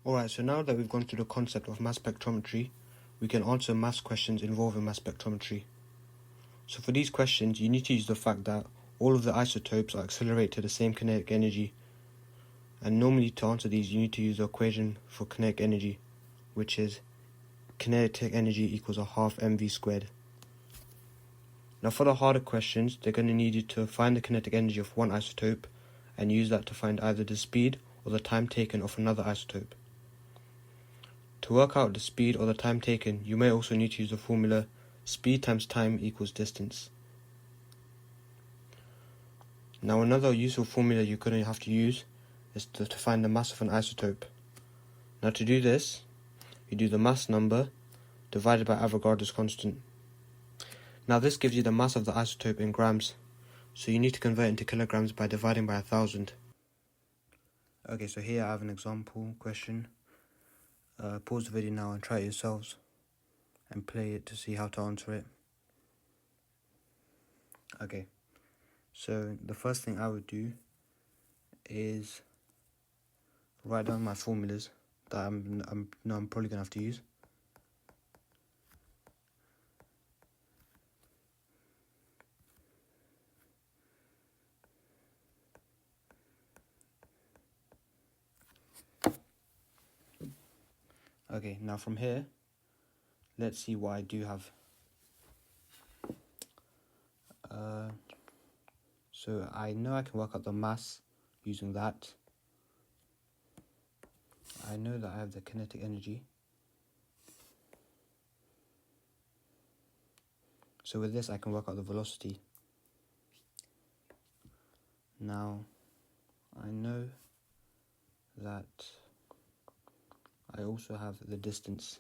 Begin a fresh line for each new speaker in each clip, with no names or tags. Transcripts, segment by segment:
Alright, so now that we've gone through the concept of mass spectrometry, we can answer mass questions involving mass spectrometry. So for these questions, you need to use the fact that all of the isotopes are accelerated to the same kinetic energy. And normally to answer these, you need to use the equation for kinetic energy, which is kinetic energy equals a half mv squared. Now for the harder questions, they're going to need you to find the kinetic energy of one isotope and use that to find either the speed or the time taken of another isotope. To work out the speed or the time taken, you may also need to use the formula speed times time equals distance. Now another useful formula you're going to have to use is to find the mass of an isotope. Now to do this, you do the mass number divided by Avogadro's constant. Now this gives you the mass of the isotope in grams, so you need to convert into kilograms by dividing by 1,000. Okay, so here I have an example question. Pause the video now and try it yourselves and play it to see how to answer it. Okay, so the first thing I would do is write down my formulas that I'm probably gonna have to use. Okay, now from here, let's see what I do have. So I know I can work out the mass using that. I know that I have the kinetic energy. So with this I can work out the velocity. Now I know that I also have the distance.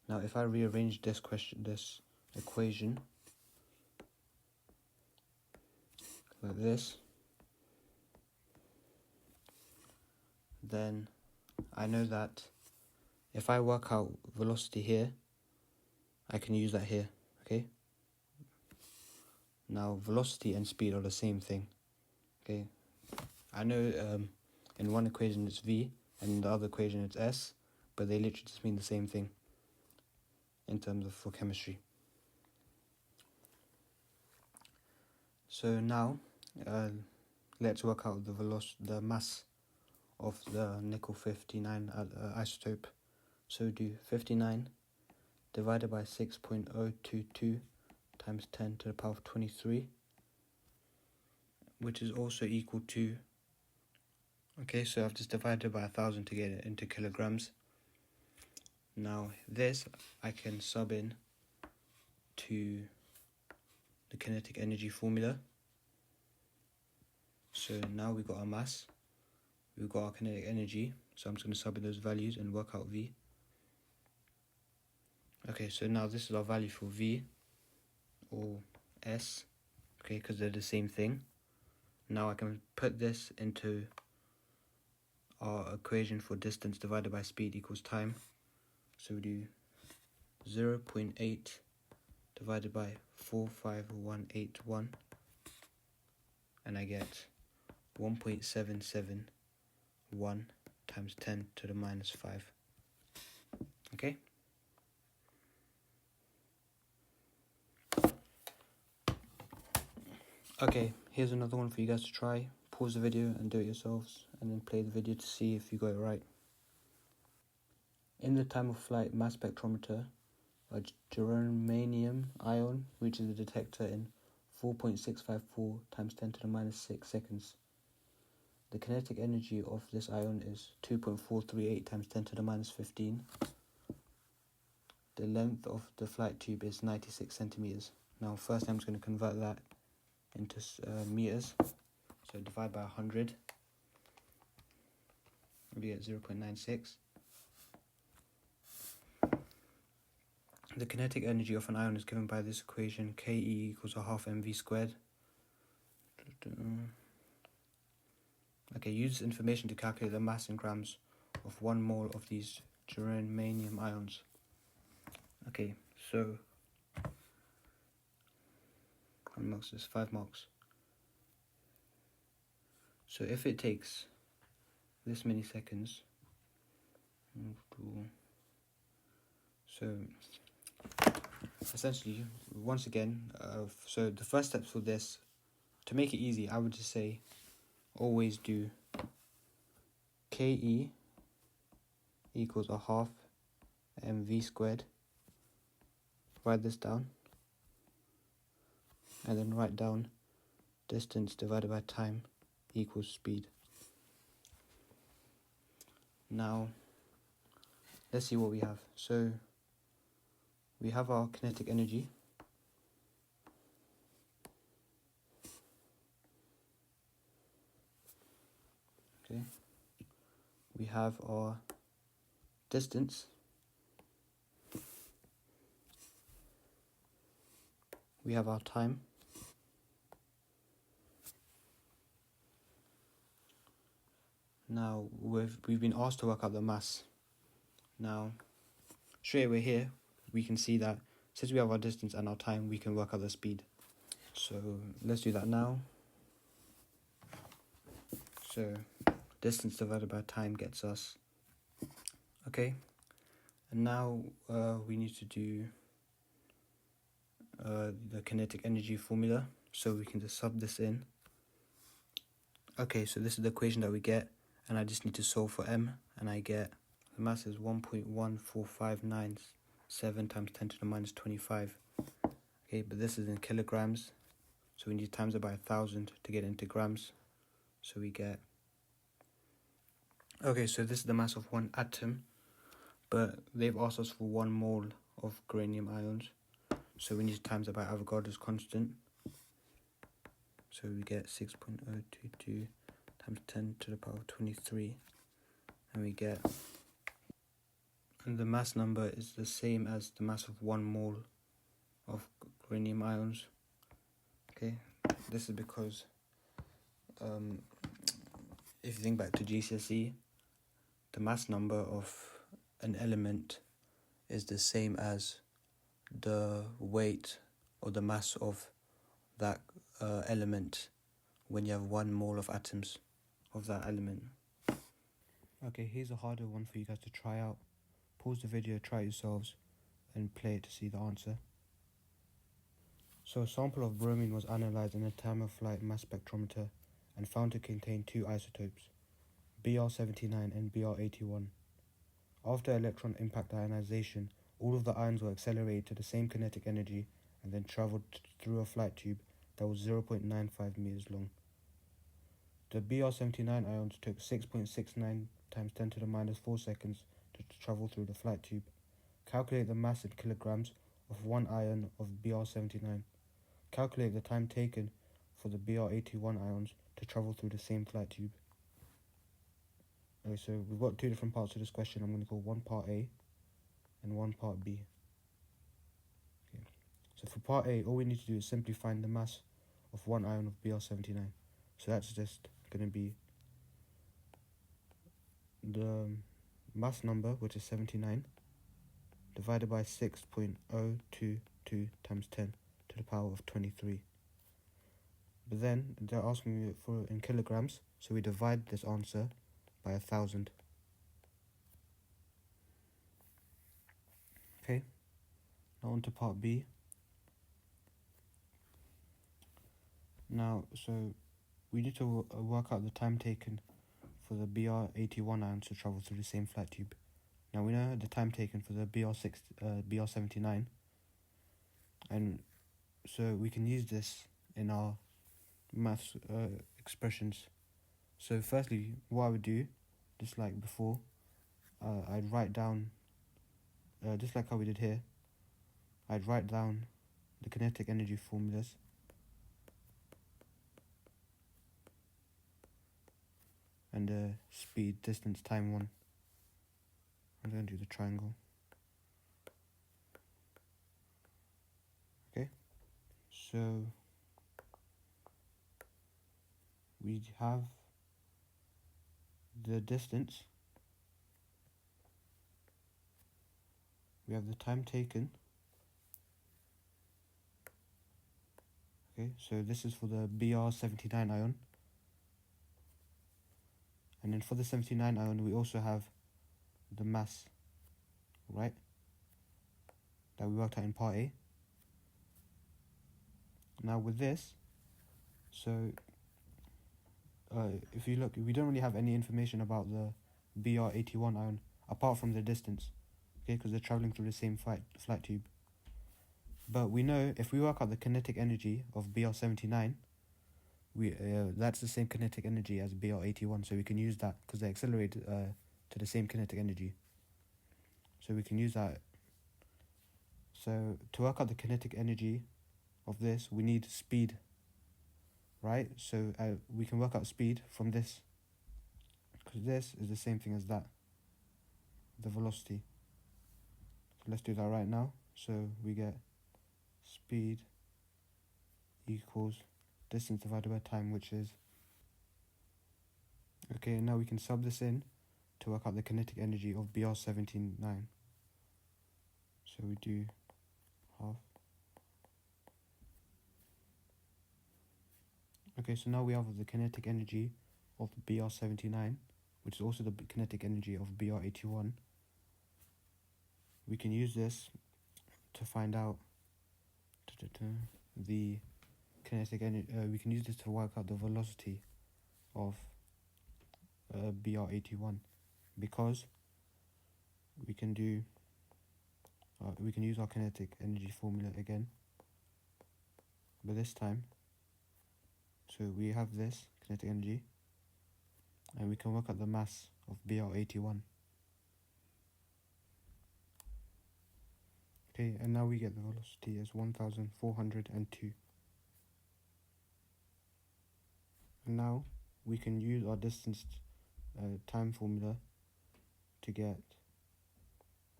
Now if I rearrange this equation like this, then I know that if I work out velocity here, I can use that here, okay? Now velocity and speed are the same thing, okay? I know in one equation it's v and in the other equation it's s, but they literally just mean the same thing in terms of for chemistry. So now let's work out the mass of the nickel 59 isotope. So do 59 divided by 6.022 times 10 to the power of 23, which is also equal to, okay, so I've just divided by 1,000 to get it into kilograms. Now this I can sub in to the kinetic energy formula. So now we've got our mass, we've got our kinetic energy, so I'm just going to sub in those values and work out V. Okay, so now this is our value for V or S, okay, because they're the same thing. Now I can put this into our equation for distance divided by speed equals time. So we do 0.8 divided by 45181, and I get 1.771 times 10 to the minus 5. Okay? Okay, here's another one for you guys to try. Pause the video and do it yourselves, and then play the video to see if you got it right. In the time of flight mass spectrometer, a germanium ion reaches the detector in 4.654 times 10 to the minus 6 seconds. The kinetic energy of this ion is 2.438 times 10 to the minus 15. The length of the flight tube is 96 centimeters. Now first I'm just going to convert that into meters. So divide by 100. We get 0.96. The kinetic energy of an ion is given by this equation, Ke equals a half mv squared. Okay, use this information to calculate the mass in grams of 1 mole of these germanium ions. Okay, so how many marks is this? 5 marks. So if it takes this many seconds, so essentially, once again, so the first steps for this, to make it easy, I would just say always do KE equals a half mv squared. Write this down, and then write down distance divided by time equals speed. Now, let's see what we have. So, we have our kinetic energy. Okay. We have our distance. We have our time. Now, we've been asked to work out the mass. Now, straight away here, we can see that since we have our distance and our time, we can work out the speed. So, let's do that now. So, distance divided by time gets us. Okay. And now, we need to do the kinetic energy formula. So, we can just sub this in. Okay, so this is the equation that we get. And I just need to solve for m. And I get the mass is 1.14597 times 10 to the minus 25. Okay, but this is in kilograms. So we need to times it by 1,000 to get into grams. So we get... Okay, so this is the mass of one atom. But they've asked us for 1 mole of uranium ions. So we need to times it by Avogadro's constant. So we get 6.022 times 10 to the power of 23. And we get... And the mass number is the same as the mass of 1 mole of uranium ions. Okay, this is because if you think back to GCSE, the mass number of an element is the same as the weight or the mass of that element when you have 1 mole of atoms of that element. Okay, here's a harder one for you guys to try out. Pause the video, try it yourselves, and play it to see the answer. So a sample of bromine was analysed in a time-of-flight mass spectrometer and found to contain 2 isotopes, Br79 and Br81. After electron impact ionization, all of the ions were accelerated to the same kinetic energy and then travelled through a flight tube that was 0.95 meters long. The Br79 ions took 6.69 times 10 to the minus 4 seconds to travel through the flight tube. Calculate the mass in kilograms of 1 ion of Br79. Calculate the time taken for the Br81 ions to travel through the same flight tube. Okay, so we've got 2 different parts to this question. I'm going to call one part A and one part B. Okay. So for part A, all we need to do is simply find the mass of 1 ion of Br79. So that's just going to be the mass number, which is 79, divided by 6.022 times 10 to the power of 23. But then they're asking me for in kilograms, so we divide this answer by 1,000. Okay, now on to part B. Now, so we need to work out the time taken for the Br81 ions to travel through the same flight tube. Now we know the time taken for the Br79, and so we can use this in our maths expressions. So firstly, what I would do, just like before, I'd write down, just like how we did here, I'd write down the kinetic energy formulas. And the speed, distance, time one. I'm going to do the triangle. Okay, so we have the distance, we have the time taken. Okay, so this is for the Br79 ion. And then for the 79 ion, we also have the mass, right? That we worked out in part A. Now with this, so if you look, we don't really have any information about the Br81 ion apart from the distance, okay, because they're traveling through the same flight tube. But we know if we work out the kinetic energy of Br79, that's the same kinetic energy as Br81, so we can use that because they accelerate to the same kinetic energy. So we can use that. So to work out the kinetic energy of this, we need speed, right? So we can work out speed from this, because this is the same thing as that, the velocity. So let's do that right now. So we get speed equals distance divided by time, which is, okay, now we can sub this in to work out the kinetic energy of Br79. So we do half. Okay, so now we have the kinetic energy of Br79, which is also the kinetic energy of Br81. We can use this to find out the kinetic energy. We can use this to work out the velocity of Br81, because we can do we can use our kinetic energy formula again, but this time, so we have this kinetic energy, and we can work out the mass of Br81. Okay, and now we get the velocity as 1402. And now we can use our distance time formula to get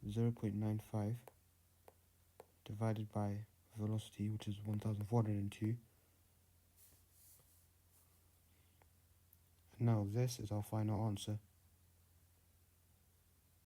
0.95 divided by velocity, which is 1402. And now this is our final answer.